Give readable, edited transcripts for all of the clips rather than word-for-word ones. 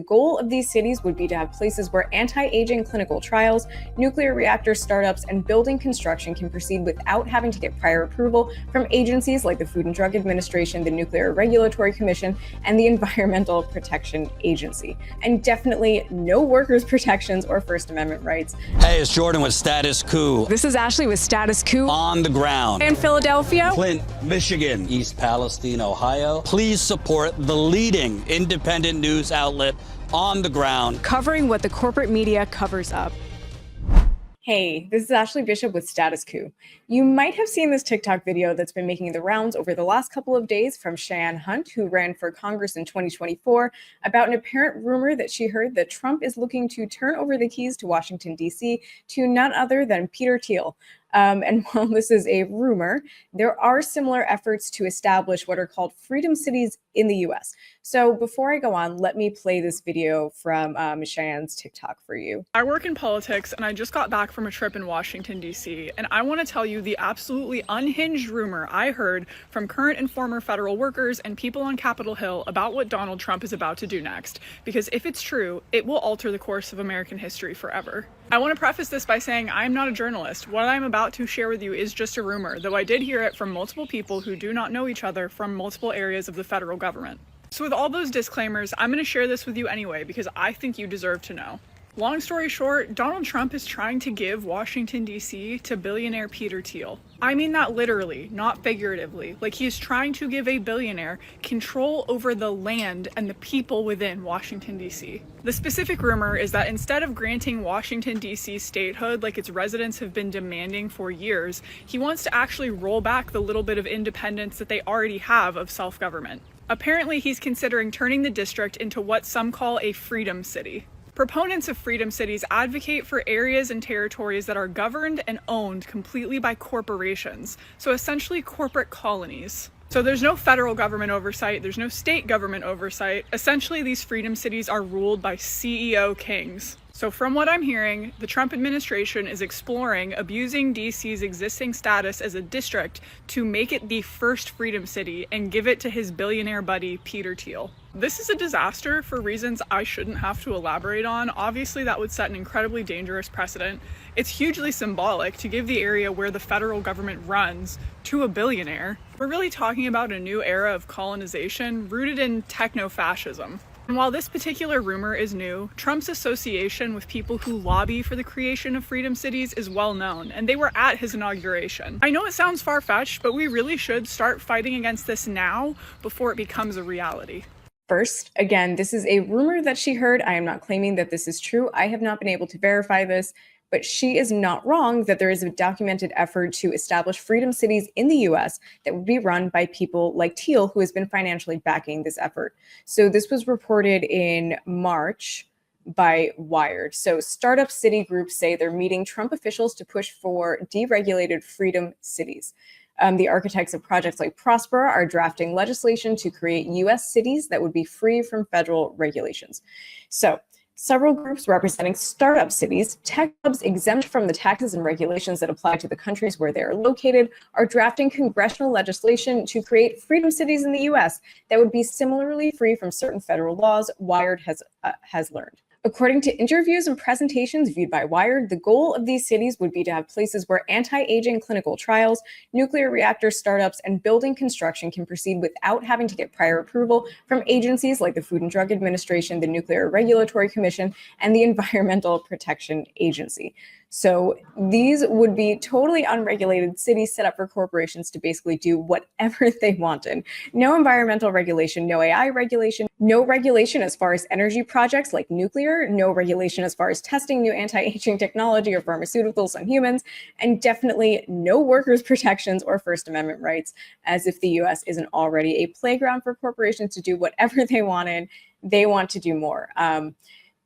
goal of these cities would be to have places where anti-aging clinical trials, nuclear reactor startups, and building construction can proceed without having to get prior approval from agencies like the Food and Drug Administration, the Nuclear Regulatory Commission, and the Environmental Protection Agency. And definitely no workers' protections or First Amendment rights. Hey, it's Jordan with Status Coup. This is Ashley with Status Coup. On the ground. In Philadelphia. Flint, Michigan. East Palestine, Ohio. Please support the leading independent news outlet on the ground, covering what the corporate media covers up. Hey, this is Ashley Bishop with Status Coup. You might have seen this TikTok video that's been making the rounds over the last couple of days from Cheyenne Hunt, who ran for Congress in 2024, about an apparent rumor that she heard that Trump is looking to turn over the keys to Washington, D.C. to none other than Peter Thiel. And while this is a rumor, there are similar efforts to establish what are called freedom cities in the U.S. So before I go on, let me play this video from Cheyenne's TikTok for you. I work in politics, and I just got back from a trip in Washington, D.C., and I want to tell you the absolutely unhinged rumor I heard from current and former federal workers and people on Capitol Hill about what Donald Trump is about to do next. Because if it's true, it will alter the course of American history forever. I want to preface this by saying I'm not a journalist. What I'm about to share with you is just a rumor, though I did hear it from multiple people who do not know each other from multiple areas of the federal government. So with all those disclaimers, I'm going to share this with you anyway because I think you deserve to know. Long story short, Donald Trump is trying to give Washington, D.C. to billionaire Peter Thiel. I mean that literally, not figuratively. Like, he is trying to give a billionaire control over the land and the people within Washington, D.C. The specific rumor is that instead of granting Washington, D.C. statehood like its residents have been demanding for years, he wants to actually roll back the little bit of independence that they already have of self-government. Apparently, he's considering turning the district into what some call a freedom city. Proponents of freedom cities advocate for areas and territories that are governed and owned completely by corporations, so essentially corporate colonies. So there's no federal government oversight, there's no state government oversight. Essentially, these freedom cities are ruled by CEO kings. So from what I'm hearing, the Trump administration is exploring abusing DC's existing status as a district to make it the first freedom city and give it to his billionaire buddy, Peter Thiel. This is a disaster for reasons I shouldn't have to elaborate on. Obviously, that would set an incredibly dangerous precedent. It's hugely symbolic to give the area where the federal government runs to a billionaire. We're really talking about a new era of colonization rooted in techno-fascism. And while this particular rumor is new, Trump's association with people who lobby for the creation of freedom cities is well known, and they were at his inauguration. I know it sounds far-fetched, but we really should start fighting against this now before it becomes a reality. First, again, this is a rumor that she heard. I am not claiming that this is true. I have not been able to verify this, but she is not wrong that there is a documented effort to establish freedom cities in the US that would be run by people like Thiel, who has been financially backing this effort. So this was reported in March by Wired. So startup city groups say they're meeting Trump officials to push for deregulated freedom cities. The architects of projects like Prospera are drafting legislation to create US cities that would be free from federal regulations. So several groups representing startup cities, tech hubs exempt from the taxes and regulations that apply to the countries where they are located, are drafting congressional legislation to create freedom cities in the US that would be similarly free from certain federal laws, Wired has learned. According to interviews and presentations viewed by Wired, the goal of these cities would be to have places where anti-aging clinical trials, nuclear reactor startups, and building construction can proceed without having to get prior approval from agencies like the Food and Drug Administration, the Nuclear Regulatory Commission, and the Environmental Protection Agency. So these would be totally unregulated cities set up for corporations to basically do whatever they wanted. No environmental regulation, no AI regulation, no regulation as far as energy projects like nuclear, no regulation as far as testing new anti-aging technology or pharmaceuticals on humans, and definitely no workers' protections or First Amendment rights, as if the US isn't already a playground for corporations to do whatever they wanted. They want to do more.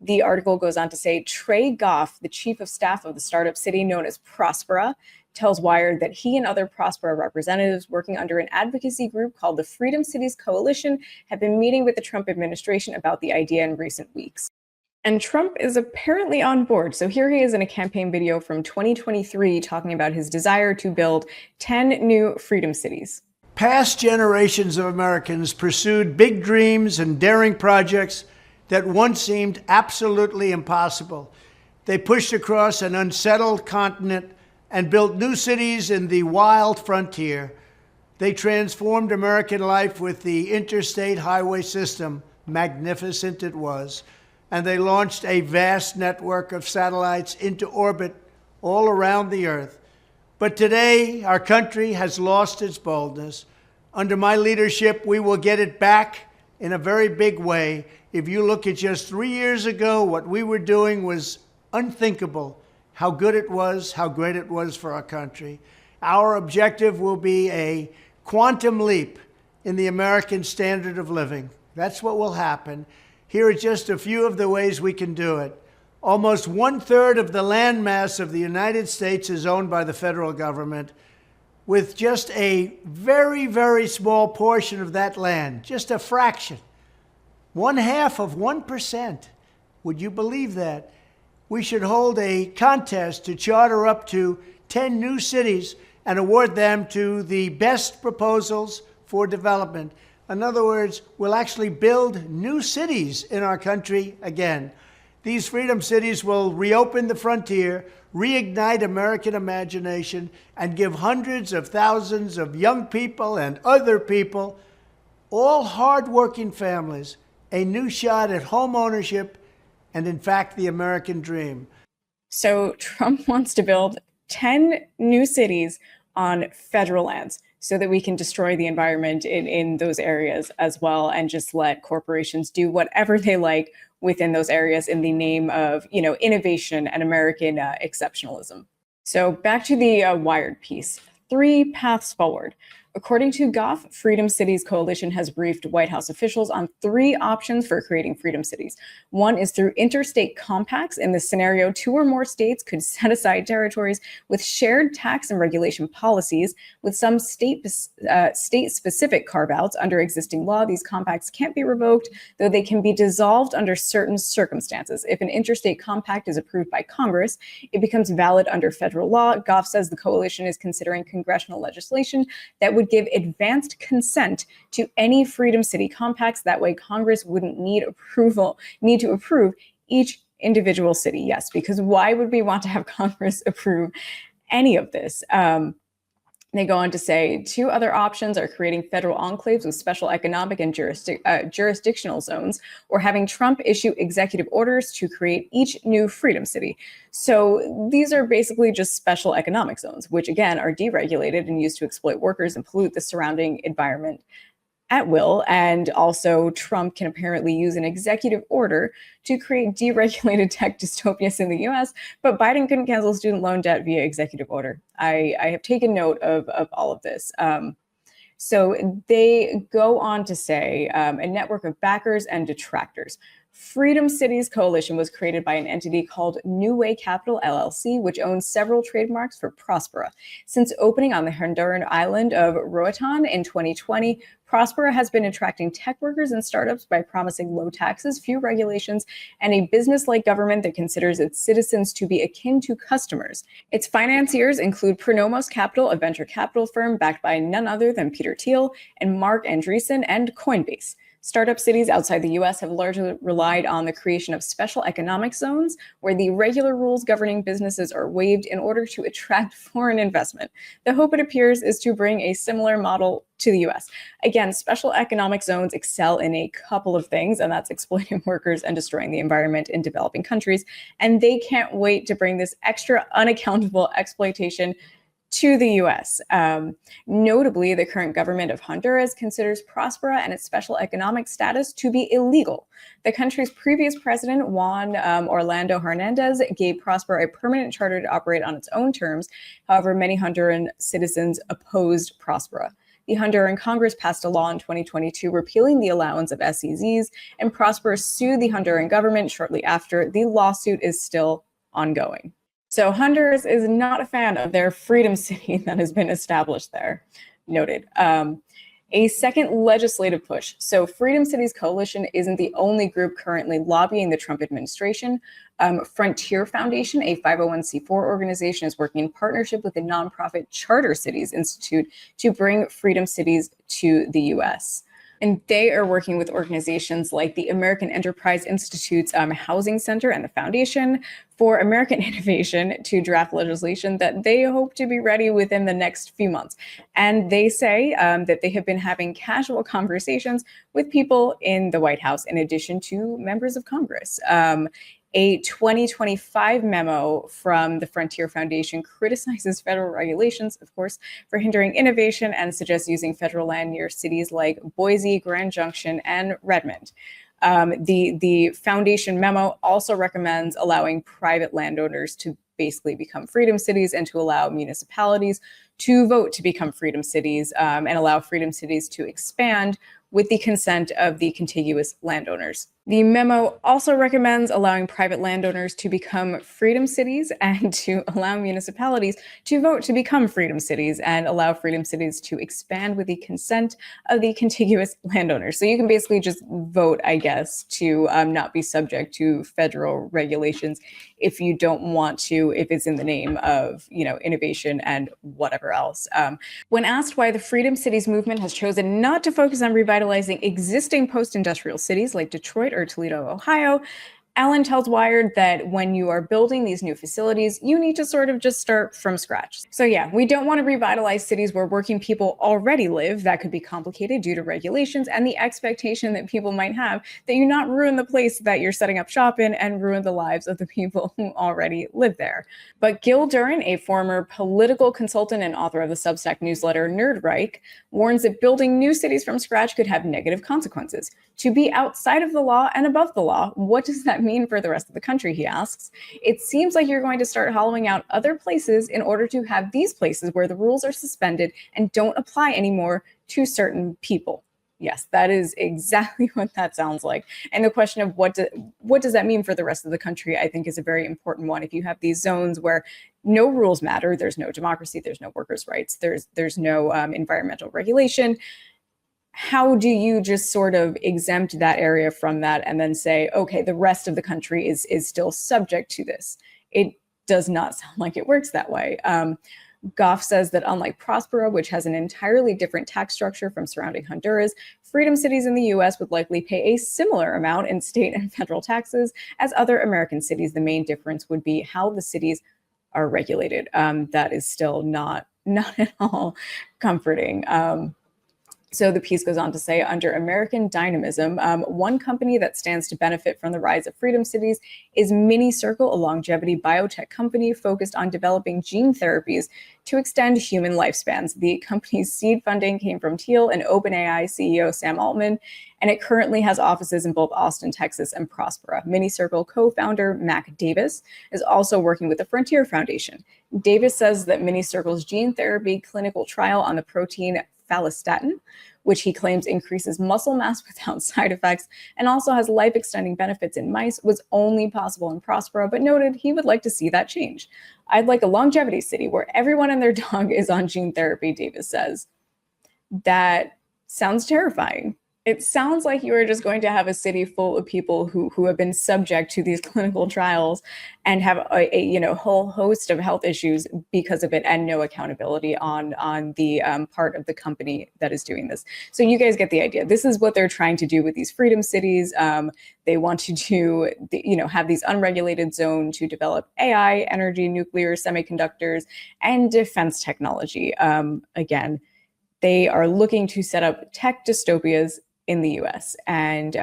The article goes on to say Trey Goff, the chief of staff of the startup city known as Prospera, tells Wired that he and other Prospera representatives working under an advocacy group called the Freedom Cities Coalition have been meeting with the Trump administration about the idea in recent weeks. And Trump is apparently on board. So here he is in a campaign video from 2023 talking about his desire to build 10 new freedom cities. Past generations of Americans pursued big dreams and daring projects that once seemed absolutely impossible. They pushed across an unsettled continent and built new cities in the wild frontier. They transformed American life with the interstate highway system. Magnificent it was. And they launched a vast network of satellites into orbit all around the earth. But today, our country has lost its boldness. Under my leadership, we will get it back in a very big way. If you look at just 3 years ago, what we were doing was unthinkable. How good it was, how great it was for our country. Our objective will be a quantum leap in the American standard of living. That's what will happen. Here are just a few of the ways we can do it. Almost 1/3 of the landmass of the United States is owned by the federal government, with just a very, very small portion of that land, just a fraction, 1/2 of 1%. Would you believe that? We should hold a contest to charter up to 10 new cities and award them to the best proposals for development. In other words, we'll actually build new cities in our country again. These freedom cities will reopen the frontier, reignite American imagination, and give hundreds of thousands of young people and other people, all hardworking families, a new shot at home ownership and, in fact, the American dream. So Trump wants to build 10 new cities on federal lands so that we can destroy the environment in those areas as well, and just let corporations do whatever they like within those areas in the name of, innovation and American exceptionalism. So back to the Wired piece. 3 paths forward. According to Goff, Freedom Cities Coalition has briefed White House officials on 3 options for creating freedom cities. One is through interstate compacts. In this scenario, 2 or more states could set aside territories with shared tax and regulation policies. With some state-specific carve-outs under existing law, these compacts can't be revoked, though they can be dissolved under certain circumstances. If an interstate compact is approved by Congress, it becomes valid under federal law. Goff says the coalition is considering congressional legislation that would give advanced consent to any Freedom City compacts. That way, Congress wouldn't need to approve each individual city. Yes, because why would we want to have Congress approve any of this? They go on to say 2 other options are creating federal enclaves with special economic and jurisdictional zones, or having Trump issue executive orders to create each new freedom city. So these are basically just special economic zones, which again are deregulated and used to exploit workers and pollute the surrounding environment at will. And also Trump can apparently use an executive order to create deregulated tech dystopias in the US, but Biden couldn't cancel student loan debt via executive order. I have taken note of all of this. So they go on to say a network of backers and detractors. Freedom Cities Coalition was created by an entity called New Way Capital LLC, which owns several trademarks for Prospera. Since opening on the Honduran island of Roatan in 2020, Prospera has been attracting tech workers and startups by promising low taxes, few regulations, and a business-like government that considers its citizens to be akin to customers. Its financiers include Pronomos Capital, a venture capital firm backed by none other than Peter Thiel, and Mark Andreessen, and Coinbase. Startup cities outside the US have largely relied on the creation of special economic zones where the regular rules governing businesses are waived in order to attract foreign investment. The hope, it appears, is to bring a similar model to the US. Again, special economic zones excel in a couple of things, and that's exploiting workers and destroying the environment in developing countries. And they can't wait to bring this extra unaccountable exploitation to the US. Notably, the current government of Honduras considers Prospera and its special economic status to be illegal. The country's previous president, Juan Orlando Hernandez, gave Prospera a permanent charter to operate on its own terms. However, many Honduran citizens opposed Prospera. The Honduran Congress passed a law in 2022 repealing the allowance of SEZs, and Prospera sued the Honduran government shortly after. The lawsuit is still ongoing. So Honduras is not a fan of their freedom city that has been established there. Noted. A second legislative push. So Freedom Cities Coalition isn't the only group currently lobbying the Trump administration. Frontier Foundation, a 501c4 organization, is working in partnership with the nonprofit Charter Cities Institute to bring freedom cities to the US. And they are working with organizations like the American Enterprise Institute's Housing Center and the Foundation for American Innovation to draft legislation that they hope to be ready within the next few months. And they say that they have been having casual conversations with people in the White House, in addition to members of Congress. A 2025 memo from the Frontier Foundation criticizes federal regulations, of course, for hindering innovation and suggests using federal land near cities like Boise, Grand Junction, and Redmond. The foundation memo also recommends allowing private landowners to basically become freedom cities and to allow municipalities to vote to become freedom cities and allow freedom cities to expand with the consent of the contiguous landowners. The memo also recommends allowing private landowners to become freedom cities and to allow municipalities to vote to become freedom cities and allow freedom cities to expand with the consent of the contiguous landowners. So you can basically just vote, I guess, to not be subject to federal regulations if you don't want to, if it's in the name of, innovation and whatever else. When asked why the Freedom Cities movement has chosen not to focus on revitalizing existing post-industrial cities like Detroit or Toledo, Ohio, Allen tells Wired that when you are building these new facilities, you need to sort of just start from scratch. So yeah, we don't want to revitalize cities where working people already live. That could be complicated due to regulations and the expectation that people might have that you not ruin the place that you're setting up shop in and ruin the lives of the people who already live there. But Gil Duran, a former political consultant and author of the Substack newsletter Nerdreich, warns that building new cities from scratch could have negative consequences. To be outside of the law and above the law, what does that mean for the rest of the country, he asks. It seems like you're going to start hollowing out other places in order to have these places where the rules are suspended and don't apply anymore to certain people. Yes, that is exactly what that sounds like. And the question of what does that mean for the rest of the country, I think, is a very important one. If you have these zones where no rules matter, there's no democracy, there's no workers' rights, there's no environmental regulation, how do you just sort of exempt that area from that and then say, okay, the rest of the country is still subject to this? It does not sound like it works that way. Goff says that unlike Prospero, which has an entirely different tax structure from surrounding Honduras, freedom cities in the US would likely pay a similar amount in state and federal taxes as other American cities. The main difference would be how the cities are regulated. That is still not at all comforting. So the piece goes on to say, under American dynamism, one company that stands to benefit from the rise of freedom cities is MiniCircle, a longevity biotech company focused on developing gene therapies to extend human lifespans. The company's seed funding came from Thiel and OpenAI CEO Sam Altman, and it currently has offices in both Austin, Texas, and Prospera. MiniCircle co-founder Mac Davis is also working with the Frontier Foundation. Davis says that MiniCircle's gene therapy clinical trial on the protein phallostatin, which he claims increases muscle mass without side effects and also has life-extending benefits in mice, was only possible in Prospera, but noted he would like to see that change. I'd like a longevity city where everyone and their dog is on gene therapy, Davis says. That sounds terrifying. It sounds like you are just going to have a city full of people who have been subject to these clinical trials and have a whole host of health issues because of it, and no accountability on the part of the company that is doing this. So you guys get the idea. This is what they're trying to do with these freedom cities. They want to do, have these unregulated zones to develop AI, energy, nuclear, semiconductors, and defense technology. Again, they are looking to set up tech dystopias in the US. And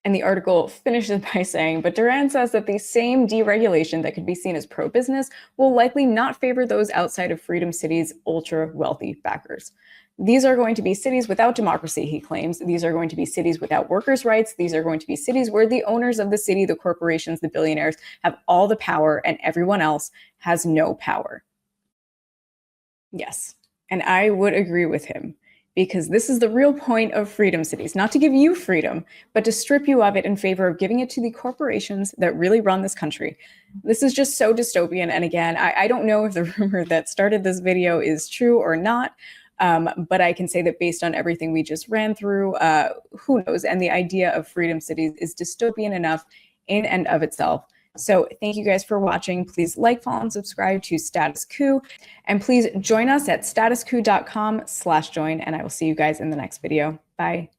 the article finishes by saying, but Duran says that the same deregulation that could be seen as pro-business will likely not favor those outside of Freedom City's ultra-wealthy backers. These are going to be cities without democracy, he claims. These are going to be cities without workers' rights. These are going to be cities where the owners of the city, the corporations, the billionaires, have all the power and everyone else has no power. Yes, and I would agree with him. Because this is the real point of freedom cities, not to give you freedom, but to strip you of it in favor of giving it to the corporations that really run this country. This is just so dystopian. And again, I don't know if the rumor that started this video is true or not, but I can say that based on everything we just ran through, who knows? And the idea of freedom cities is dystopian enough in and of itself. So thank you guys for watching. Please like, follow, and subscribe to Status Coup. And please join us at statuscoup.com/join. And I will see you guys in the next video. Bye.